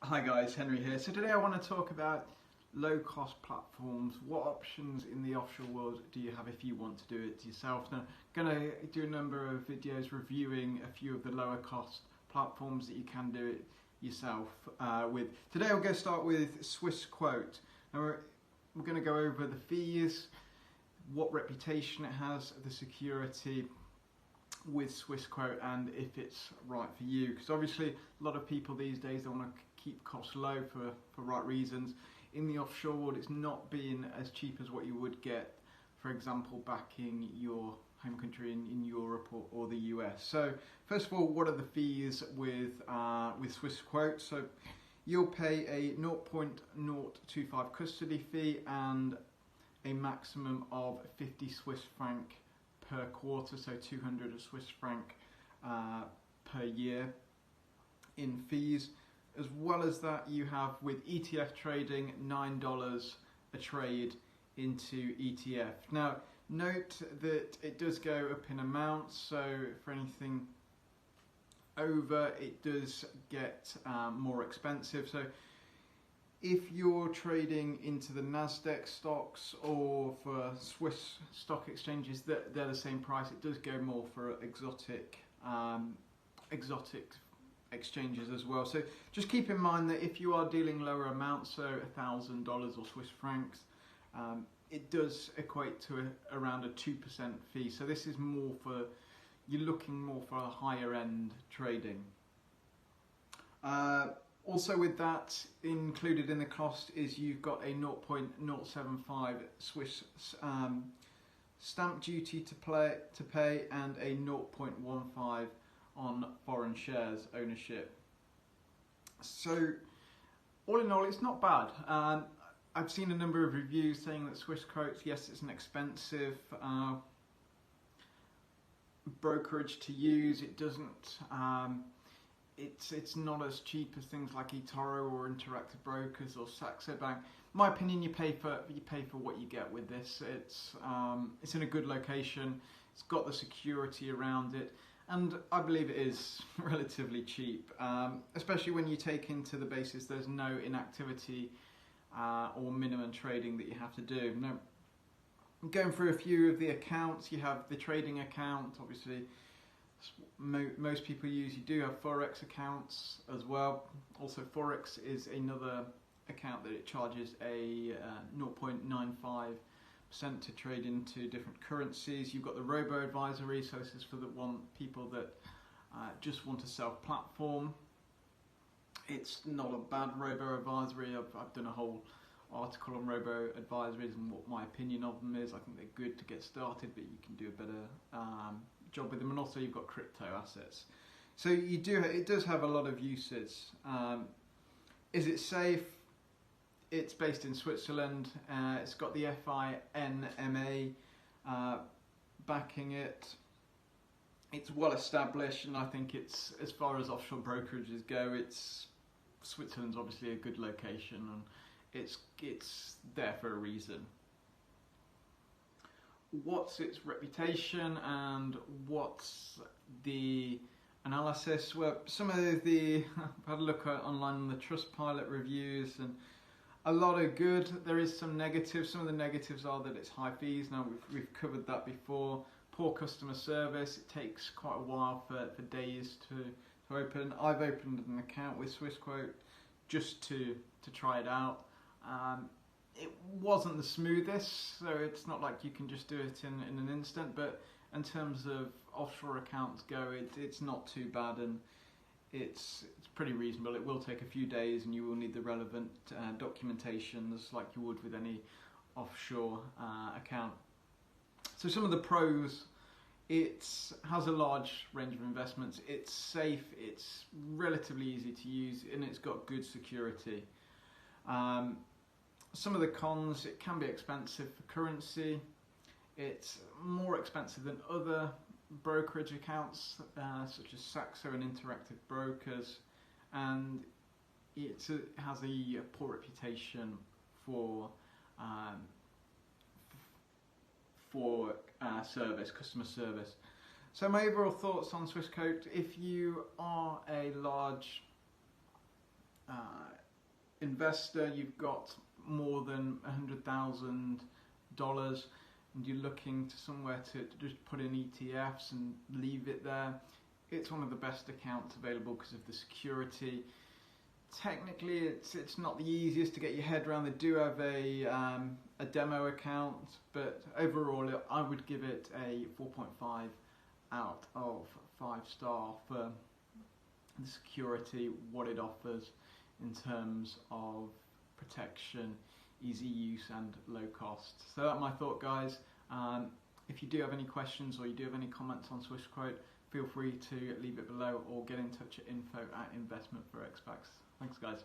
Hi guys, Henry here. So today I want to talk about low-cost platforms. What options in the offshore world do you have if you want to do it yourself? Now, I'm going to do a number of videos reviewing a few of the lower cost platforms that you can do it yourself with. Today we're going to start with Swissquote. Now we're going to go over the fees, what reputation it has, the security with Swissquote, and if it's right for you, because obviously a lot of people these days they want to keep costs low for right reasons. In the offshore world, it's not being as cheap as what you would get, for example, back in your home country in Europe or the US. So first of all, what are the fees with Swissquote? So you'll pay a 0.025 custody fee and a maximum of 50 Swiss franc per quarter, so 200 Swiss franc per year in fees. As well as that, you have with ETF trading $9 a trade into ETF. Now note that it does go up in amounts, so for anything over it does get more expensive. So if you're trading into the Nasdaq stocks or for Swiss stock exchanges, they're the same price. It does go more for exotic exchanges as well. So just keep in mind that if you are dealing lower amounts, so $1,000 or Swiss francs, it does equate to around a 2% fee. So this is more for, you're looking more for a higher end trading. Also with that, included in the cost is you've got a 0.075 Swiss stamp duty to pay and a 0.15 on foreign shares ownership. So all in all, it's not bad. I've seen a number of reviews saying that Swissquote, yes, it's an expensive brokerage to use. It doesn't it's not as cheap as things like eToro or Interactive Brokers or Saxo Bank. In my opinion, you pay for what you get with this. It's in a good location. It's got the security around it, and I believe it is relatively cheap, especially when you take into the basis there's no inactivity or minimum trading that you have to do. Now, going through a few of the accounts, you have the trading account, obviously. Most people use. You do have forex accounts as well. Also, forex is another account that it charges a 0.95% to trade into different currencies. You've got the robo advisory, so this is for the people that just want to self-platform. It's not a bad robo advisory. I've done a whole article on robo advisories and what my opinion of them is. I think they're good to get started, but you can do a better job with them. And also you've got crypto assets. So it does have a lot of uses. Is it safe? It's based in Switzerland. It's got the FINMA backing it. It's well established, and I think it's, as far as offshore brokerages go, Switzerland's obviously a good location, and it's there for a reason. What's its reputation and what's the analysis? Well, some of I've had a look at online on the Trustpilot reviews, and a lot are good. There is some negatives. Some of the negatives are that it's high fees. Now we've covered that before. Poor customer service. It takes quite a while for days to open. I've opened an account with Swissquote just to try it out. It wasn't the smoothest, so it's not like you can just do it in an instant, but in terms of offshore accounts go, it's not too bad, and it's pretty reasonable. It will take a few days, and you will need the relevant documentations like you would with any offshore account. So some of the pros: it has a large range of investments, it's safe, it's relatively easy to use, and it's got good security. Some of the cons: it can be expensive for currency. It's more expensive than other brokerage accounts such as Saxo and Interactive Brokers, and it has a poor reputation for customer service. So my overall thoughts on Swissquote: if you are a large investor, you've got more than $100,000 and you're looking to somewhere to just put in ETFs and leave it there, it's one of the best accounts available because of the security. Technically, it's not the easiest to get your head around. They do have a demo account, but overall, I would give it a 4.5 out of 5 star for the security, what it offers in terms of protection, easy use and low cost. So that's my thought, guys. If you do have any questions or you do have any comments on Swissquote, feel free to leave it below or get in touch at info@investmentforexpats. Thanks, guys.